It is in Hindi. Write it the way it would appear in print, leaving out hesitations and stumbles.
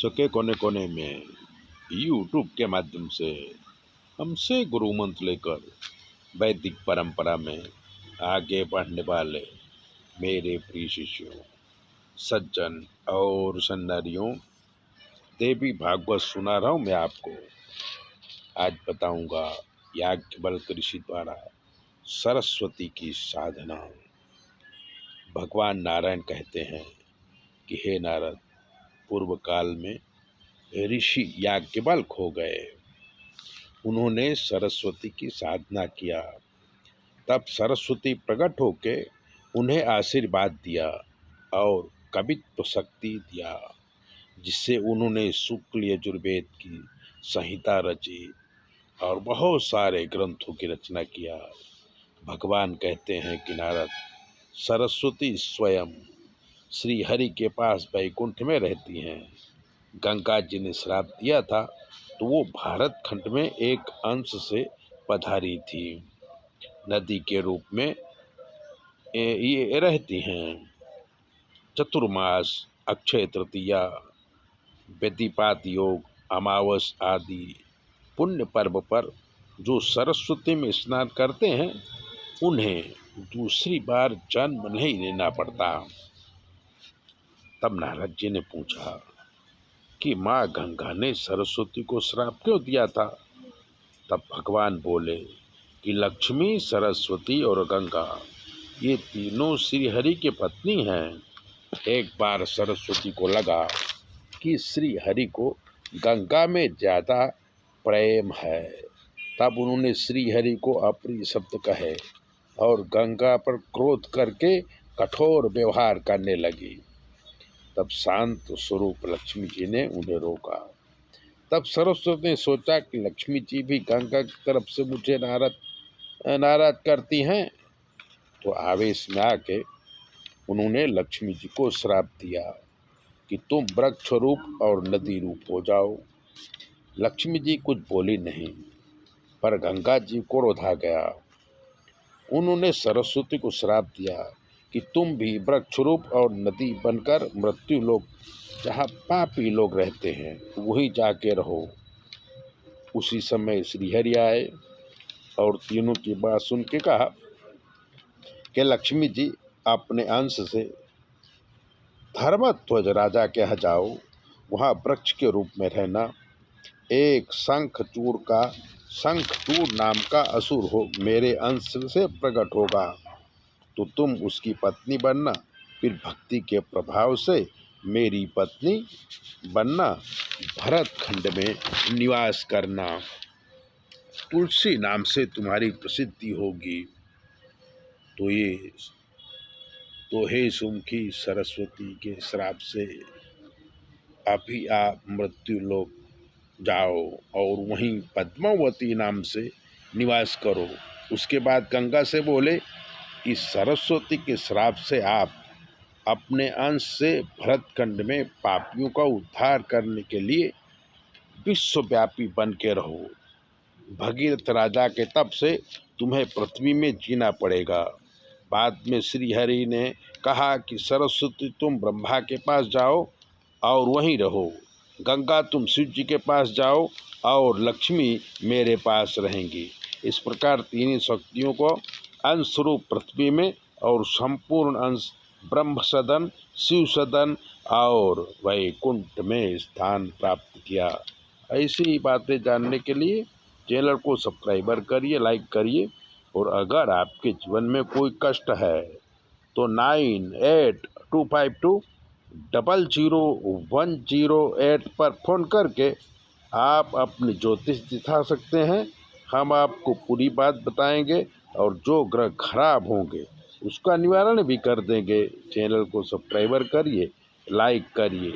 विश्व के कोने कोने में यूट्यूब के माध्यम से हमसे गुरु मंत्र लेकर वैदिक परंपरा में आगे बढ़ने वाले मेरे प्रिय शिष्यों, सज्जन और सन्नारियों, देवी भागवत सुना रहा हूँ मैं आपको। आज बताऊंगा याज्ञवल्क्य ऋषि द्वारा सरस्वती की साधना। भगवान नारायण कहते हैं कि हे नारद, पूर्व काल में ऋषि याज्ञवल्क्य हो गए। उन्होंने सरस्वती की साधना किया। तब सरस्वती प्रकट होके उन्हें आशीर्वाद दिया और कवित्व शक्ति दिया, जिससे उन्होंने शुक्ल यजुर्वेद की संहिता रची और बहुत सारे ग्रंथों की रचना किया। भगवान कहते हैं कि नारद, सरस्वती स्वयं श्री हरि के पास वैकुंठ में रहती हैं। गंगा जी ने श्राप दिया था तो वो भारत खंड में एक अंश से पधारी थी। नदी के रूप में ये रहती हैं। चतुर्मास, अक्षय तृतीया, व्यतिपात योग, अमावस आदि पुण्य पर्व पर जो सरस्वती में स्नान करते हैं उन्हें दूसरी बार जन्म नहीं लेना पड़ता। तब नारद जी ने पूछा कि माँ गंगा ने सरस्वती को श्राप क्यों दिया था? तब भगवान बोले कि लक्ष्मी, सरस्वती और गंगा ये तीनों श्री हरि की पत्नी हैं। एक बार सरस्वती को लगा कि श्री हरि को गंगा में ज़्यादा प्रेम है। तब उन्होंने श्री हरि को अप्रिय शब्द कहे और गंगा पर क्रोध करके कठोर व्यवहार करने लगी। तब शांत स्वरूप लक्ष्मी जी ने उन्हें रोका। तब सरस्वती ने सोचा कि लक्ष्मी जी भी गंगा की तरफ से मुझे नाराज करती हैं, तो आवेश में आके उन्होंने लक्ष्मी जी को श्राप दिया कि तुम वृक्ष रूप और नदी रूप हो जाओ। लक्ष्मी जी कुछ बोली नहीं, पर गंगा जी को क्रोध आ गया। उन्होंने सरस्वती को श्राप दिया कि तुम भी वृक्ष रूप और नदी बनकर मृत्यु लोक, जहाँ पापी लोग रहते हैं, वहीं जाके रहो। उसी समय श्रीहरि आए और तीनों की बात सुन के कहा कि लक्ष्मी जी अपने अंश से धर्मध्वज राजा के यहाँ जाओ, वहाँ वृक्ष के रूप में रहना। एक शंखचूड़ नाम का असुर हो मेरे अंश से प्रकट होगा, तो तुम उसकी पत्नी बनना। फिर भक्ति के प्रभाव से मेरी पत्नी बनना, भरत खंड में निवास करना। तुलसी नाम से तुम्हारी प्रसिद्धि होगी। तो हे सुमुखी, सरस्वती के श्राप से अभी आप मृत्यु लोक जाओ और वहीं पद्मावती नाम से निवास करो। उसके बाद गंगा से बोले कि सरस्वती के श्राप से आप अपने अंश से भरतखंड में पापियों का उद्धार करने के लिए विश्वव्यापी बन के रहो। भगीरथ राजा के तप से तुम्हें पृथ्वी में जीना पड़ेगा। बाद में श्री हरि ने कहा कि सरस्वती तुम ब्रह्मा के पास जाओ और वहीं रहो। गंगा तुम शिव जी के पास जाओ और लक्ष्मी मेरे पास रहेंगी। इस प्रकार तीनों शक्तियों को अंश रूप पृथ्वी में और संपूर्ण अंश ब्रह्म सदन, शिव सदन और वैकुंठ में स्थान प्राप्त किया। ऐसी ही बातें जानने के लिए चैनल को सब्सक्राइबर करिए, लाइक करिए। और अगर आपके जीवन में कोई कष्ट है तो 9822000108 पर फ़ोन करके आप अपनी ज्योतिष दिखा सकते हैं। हम आपको पूरी बात बताएंगे और जो ग्रह खराब होंगे उसका निवारण भी कर देंगे। चैनल को सब्सक्राइबर करिए, लाइक करिए।